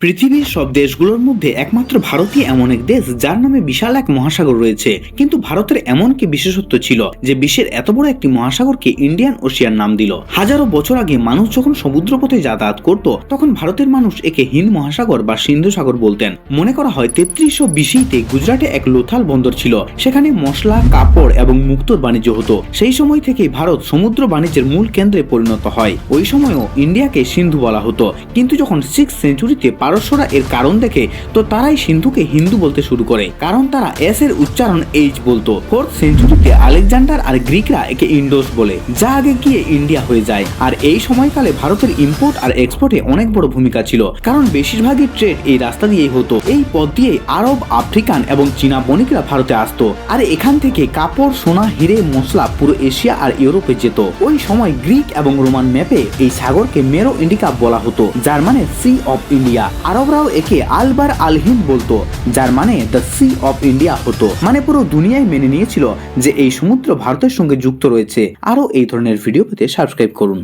পৃথিবীর সব দেশগুলোর মধ্যে একমাত্র ভারতই এমন এক দেশ যার নামে বিশাল এক মহাসাগর রয়েছে। কিন্তু ভারতের এমন কি বিশেষত্ব ছিল যে বিশ্বের এত বড় একটি মহাসাগরকে ইন্ডিয়ান ওশিয়ান নাম দিল। হাজারো বছর আগে মানুষ যখন সমুদ্রপথে যাতায়াত করত তখন ভারতের মানুষ একে হিন্দ মহাসাগর বা সিন্ধু সাগর বলতেন। মনে করা হয় 3320-তে গুজরাটে এক লোথাল বন্দর ছিল, সেখানে মশলা, কাপড় এবং মুক্তোর বাণিজ্য হতো। সেই সময় থেকেই ভারত সমুদ্র বাণিজ্যের মূল কেন্দ্রে পরিণত হয়। ওই সময়ও ইন্ডিয়াকে সিন্ধু বলা হতো, কিন্তু যখন 6th সেঞ্চুরিতে পারস্যরা এর কারণ দেখে তো তারাই সিন্ধুকে হিন্দু বলতে শুরু করে, কারণ তারা এস এর উচ্চারণ এইচ বলতো। 4th সেঞ্চুরিতে আলেকজান্ডার আর গ্রিকরা একে ইন্ডোস বলে, যা আগে গিয়ে ইন্ডিয়া হয়ে যায়। আর এই সময়কালে ভারতের ইম্পোর্ট আর এক্সপোর্টে অনেক বড় ভূমিকা ছিল, কারণ বেশিরভাগই ট্রেড এই রাস্তা দিয়েই হতো। এই পথ দিয়ে আরব, আফ্রিকান এবং চীনা বণিকরা ভারতে আসতো, আর এখান থেকে কাপড়, সোনা, হিরে, মশলা পুরো এশিয়া আর ইউরোপে যেত। ওই সময় গ্রিক এবং রোমান ম্যাপে এই সাগরকে মেরো ইন্ডিকা বলা হতো, যার মানে সি অফ ইন্ডিয়া। আরবরাও একে আলবার আল হিন্দ বলতো, যার মানে দ্য সি অফ ইন্ডিয়া হতো। মানে পুরো দুনিয়ায় মেনে নিয়েছিল যে এই সমুদ্র ভারতের সঙ্গে যুক্ত রয়েছে। আরো এই ধরনের ভিডিও পেতে সাবস্ক্রাইব করুন।